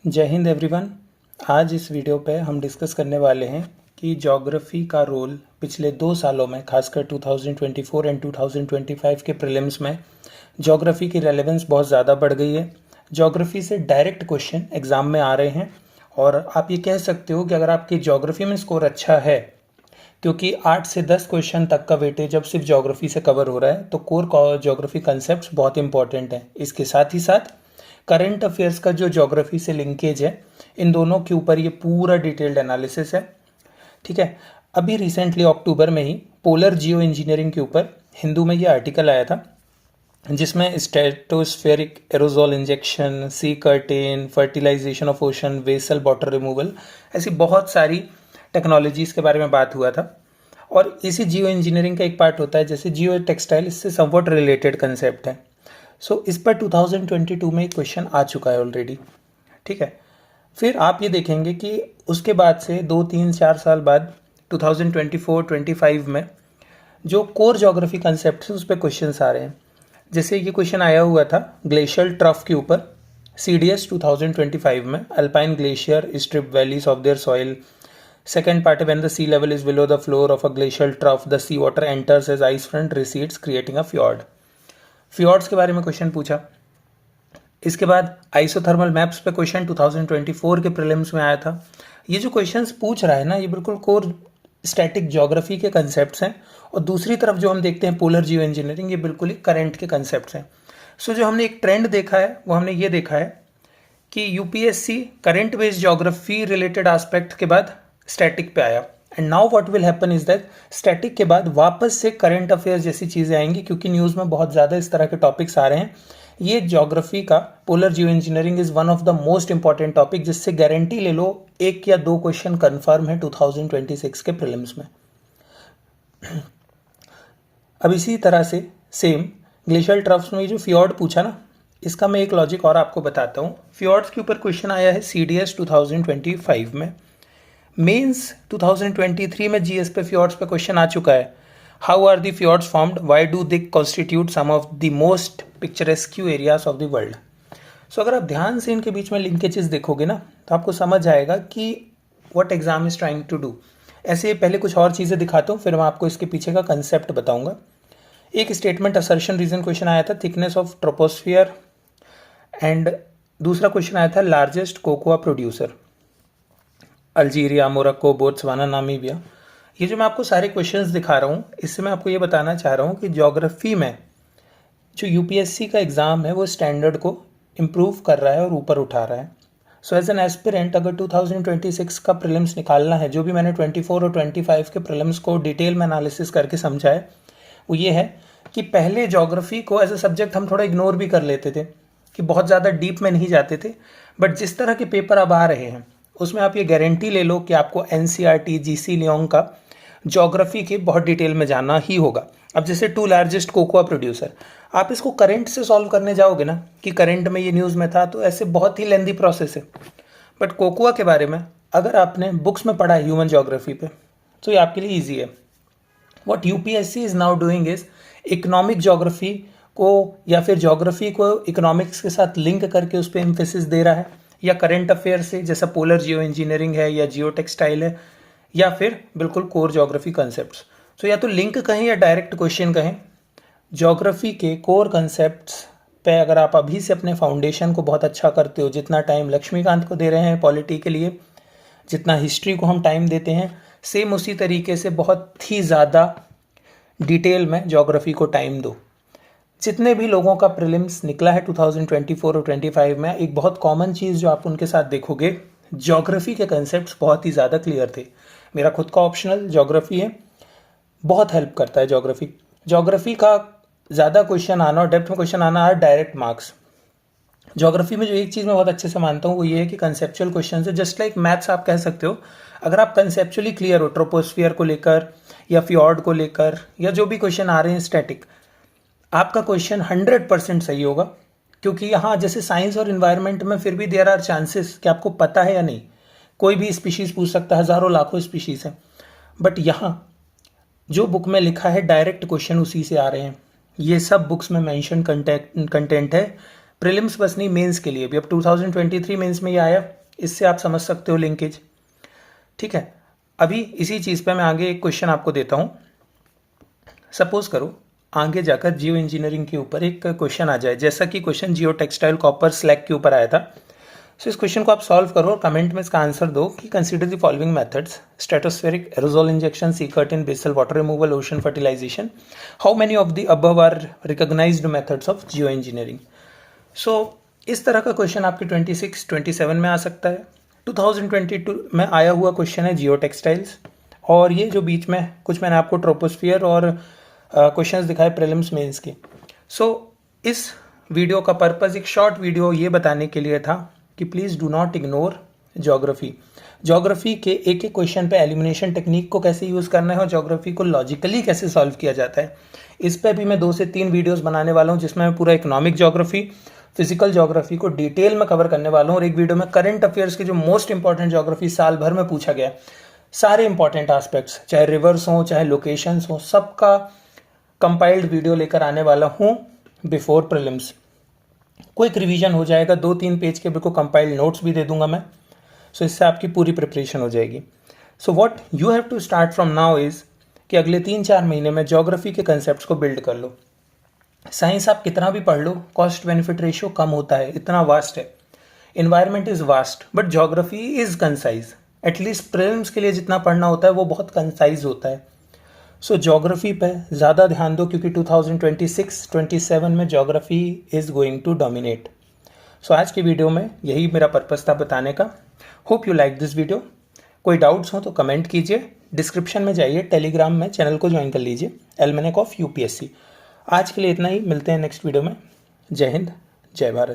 जय हिंद एवरीवन। आज इस वीडियो पे हम डिस्कस करने वाले हैं कि ज्योग्राफी का रोल पिछले 2 सालों में, खासकर 2024 एंड 2025 के प्रीलिम्स में ज्योग्राफी की रेलेवेंस बहुत ज़्यादा बढ़ गई है। ज्योग्राफी से डायरेक्ट क्वेश्चन एग्ज़ाम में आ रहे हैं और आप ये कह सकते हो कि अगर आपकी ज्योग्राफी में स्कोर अच्छा है, क्योंकि 8 से 10 क्वेश्चन तक का वेटेज जब सिर्फ ज्योग्राफी से कवर हो रहा है, तो कोर ज्योग्राफी कंसेप्ट बहुत इंपॉर्टेंट है। इसके साथ ही साथ करंट अफेयर्स का जो ज्योग्राफी से लिंकेज है, इन दोनों के ऊपर ये पूरा डिटेल्ड एनालिसिस है। ठीक है, अभी रिसेंटली अक्टूबर में ही पोलर जियो इंजीनियरिंग के ऊपर हिंदू में ये आर्टिकल आया था, जिसमें stratospheric aerosol injection, sea curtain, fertilization of ocean, vessel water removal, ऐसी बहुत सारी टेक्नोलॉजीज के बारे में बात हुआ था। और इसी जियो इंजीनियरिंग का एक पार्ट होता है जैसे जियो टेक्सटाइल, इससे समवट रिलेटेड कंसेप्ट है। इस पर 2022 में एक क्वेश्चन आ चुका है ऑलरेडी। ठीक है, फिर आप ये देखेंगे कि उसके बाद से 2-3-4 साल बाद 2024-25 में जो कोर ज्योग्राफी कंसेप्ट है उस पर क्वेश्चन आ रहे हैं। जैसे ये क्वेश्चन आया हुआ था ग्लेशियल ट्रफ के ऊपर, CDS 2025 में, alpine glacier strip valleys of their soil. Second part है when the sea level is below the floor of a glacial trough the sea water enters as ice front recedes creating a fjord. Fjords के बारे में question पूछा। इसके बाद isothermal maps पे question 2024 के prelims में आया था। ये जो क्वेश्चंस पूछ रहा है ना, ये बिल्कुल कोर स्टैटिक ज्योग्राफी के कंसेप्ट्स हैं। और दूसरी तरफ जो हम देखते हैं पोलर जियो इंजीनियरिंग, ये बिल्कुल ही करंट के कंसेप्ट्स हैं। जो हमने एक ट्रेंड देखा है वो हमने ये देखा है कि UPSC current based geography related aspect के बाद स्टैटिक पे आया, and now what will happen is that static के बाद वापस से करंट अफेयर्स जैसी चीज़ें आएंगी, क्योंकि न्यूज़ में बहुत ज़्यादा इस तरह के टॉपिक्स आ रहे हैं। ये ज्योग्राफी का polar Jio engineering is one of the most important topic, जिससे गारंटी ले लो 1 या 2 क्वेश्चन कन्फर्म है 2026 के प्रीलिम्स में। अब इसी तरह से सेम ग्लेशियल ट्रफ्स में जो फ्यॉर्ड पूछा ना, इसका मैं एक लॉजिक और आपको बताता हूँ। फ्यॉर्ड्स के ऊपर क्वेश्चन आया है CDS 2025 में। मेंस 2023 में GS पे फ्यॉर्ड्स पे क्वेश्चन आ चुका है। How are the fjords formed, why do they constitute some of the most picturesque areas of the world. अगर आप ध्यान से इनके बीच में लिंकेजेस देखोगे ना, तो आपको समझ आएगा कि what exam is trying to do. ऐसे पहले कुछ और चीज़ें दिखाता हूँ, फिर मैं आपको इसके पीछे का कंसेप्ट बताऊंगा। एक स्टेटमेंट असर्शन रीजन क्वेश्चन आया था, थिकनेस ऑफ ट्रोपोस्फियर, एंड दूसरा क्वेश्चन आया था largest cocoa producer, Algeria, Morocco, Botswana, Namibia. ये जो मैं आपको सारे क्वेश्चंस दिखा रहा हूँ, इससे मैं आपको ये बताना चाह रहा हूँ कि ज्योग्राफी में जो UPSC का एग्ज़ाम है वो स्टैंडर्ड को इम्प्रूव कर रहा है और ऊपर उठा रहा है। एज एन एस्पिरेंट अगर 2026 का प्रीलिम्स निकालना है, जो भी मैंने 24 और 25 के प्रीलिम्स को डिटेल में एनालिसिस करके समझा है, वो ये है कि पहले ज्योग्राफी को एज अ सब्जेक्ट हम थोड़ा इग्नोर भी कर लेते थे, कि बहुत ज़्यादा डीप में नहीं जाते थे। बट जिस तरह के पेपर अब आ रहे हैं उसमें आप ये गारंटी ले लो कि आपको NCERT, GC लियोंग का ज्योग्राफी के बहुत डिटेल में जाना ही होगा। अब जैसे 2 लार्जेस्ट कोकोआ प्रोड्यूसर, आप इसको करंट से सॉल्व करने जाओगे ना कि करंट में ये न्यूज़ में था, तो ऐसे बहुत ही लेंदी प्रोसेस है। बट कोकोआ के बारे में अगर आपने बुक्स में पढ़ा है ह्यूमन ज्योग्राफी पे, तो ये आपके लिए ईजी है। What UPSC is now doing is economic geography को या फिर ज्योग्राफी को इकोनॉमिक्स के साथ लिंक करके उस पर एम्फेसिस दे रहा है, या करंट अफेयर से जैसा पोलर जियो इंजीनियरिंग है या जियो टेक्सटाइल है, या फिर बिल्कुल कोर ज्योग्राफी कंसेप्ट्स। या तो लिंक कहें या डायरेक्ट क्वेश्चन कहें, ज्योग्राफी के कोर कंसेप्ट्स पे अगर आप अभी से अपने फाउंडेशन को बहुत अच्छा करते हो, जितना टाइम लक्ष्मीकांत को दे रहे हैं पॉलिटी के लिए, जितना हिस्ट्री को हम टाइम देते हैं, सेम उसी तरीके से बहुत ही ज़्यादा डिटेल में ज्योग्राफी को टाइम दो। जितने भी लोगों का प्रीलिम्स निकला है 2024 और 25 में, एक बहुत कॉमन चीज़ जो आप उनके साथ देखोगे, ज्योग्राफी के कंसेप्ट्स बहुत ही ज़्यादा क्लियर थे। मेरा खुद का ऑप्शनल ज्योग्राफी है, बहुत हेल्प करता है ज्योग्राफी का ज़्यादा क्वेश्चन आना और डेप्थ में क्वेश्चन आना है डायरेक्ट मार्क्स। ज्योग्राफी में जो एक चीज़ मैं बहुत अच्छे से मानता हूँ वो ये है कि कंसेप्चुअल क्वेश्चन है, जस्ट लाइक मैथ्स आप कह सकते हो। अगर आप कंसेप्चुअली क्लियर हो ट्रोपोस्फियर को लेकर या फ्यॉर्ड को लेकर, या जो भी क्वेश्चन आ रहे हैं स्टैटिक, आपका क्वेश्चन 100% सही होगा। क्योंकि यहाँ जैसे साइंस और इन्वायरमेंट में फिर भी देयर आर चांसेस कि आपको पता है या नहीं, कोई भी स्पीशीज़ पूछ सकता है, हज़ारों लाखों स्पीशीज़ हैं। बट यहाँ जो बुक में लिखा है डायरेक्ट क्वेश्चन उसी से आ रहे हैं। ये सब बुक्स में मेंशन कंटेंट है, प्रीलिम्स बस नहीं, मेंस के लिए भी। अब 2023 मेंस में ये आया, इससे आप समझ सकते हो लिंकेज। ठीक है, अभी इसी चीज़ पे मैं आगे एक क्वेश्चन आपको देता हूँ। सपोज करो आगे जाकर जियो इंजीनियरिंग के ऊपर एक क्वेश्चन आ जाए, जैसा कि क्वेश्चन जियो टेक्सटाइल कॉपर स्लैग के ऊपर आया था। सो इस क्वेश्चन को आप सॉल्व करो और कमेंट में इसका आंसर दो कि consider the following methods: stratospheric aerosol injection, sea curtain, basal water removal, ocean fertilisation. How many of the above are recognised methods of geoengineering. So इस तरह का क्वेश्चन आपके 26, 27 में आ सकता है। 2022 में आया हुआ क्वेश्चन है जियो टेक्सटाइल्स, और ये जो बीच में कुछ मैंने आपको ट्रोपोस्फियर और क्वेश्चंस दिखाए प्रीलिम्स मेंस के। सो इस वीडियो का पर्पज़, एक शॉर्ट वीडियो ये बताने के लिए था कि please do not ignore geography. Geography के एक एक क्वेश्चन पे एलिमिनेशन टेक्निक को कैसे यूज़ करना है और ज्योग्राफी को लॉजिकली कैसे सॉल्व किया जाता है, इस पर भी मैं 2 से 3 वीडियोस बनाने वाला हूँ, जिसमें मैं पूरा इकोनॉमिक ज्योग्राफी, फिजिकल ज्योग्राफी को डिटेल में कवर करने वाला हूँ। और एक वीडियो में करंट अफेयर्स के जो मोस्ट इंपॉर्टेंट ज्योग्राफी साल भर में पूछा गया, सारे इंपॉर्टेंट एस्पेक्ट्स, चाहे रिवर्स हों चाहे लोकेशंस हों, सबका कंपाइल्ड वीडियो लेकर आने वाला हूँ बिफोर प्रीलिम्स। क्विक रिवीजन हो जाएगा, 2-3 पेज के बिल्कुल कंपाइल्ड नोट्स भी दे दूंगा मैं। सो इससे आपकी पूरी प्रिपरेशन हो जाएगी। So what you have to start from now is कि अगले 3-4 महीने में ज्योग्राफी के कंसेप्ट को बिल्ड कर लो। साइंस आप कितना भी पढ़ लो, कॉस्ट बेनिफिट रेशियो कम होता है, इतना वास्ट है। Environment is vast but geography is concise. At least prelims के लिए जितना पढ़ना होता है वो बहुत कंसाइज होता है। सो ज्योग्राफी पे ज़्यादा ध्यान दो, क्योंकि 2026-27 में geography is going to dominate. So आज की वीडियो में यही मेरा पर्पस था बताने का। Hope you like this video. कोई डाउट्स हो तो कमेंट कीजिए, डिस्क्रिप्शन में जाइए, टेलीग्राम में चैनल को ज्वाइन कर लीजिए, एल्मेनेक ऑफ यूपीएससी। आज के लिए इतना ही, मिलते हैं नेक्स्ट वीडियो में। जय हिंद, जय भारत।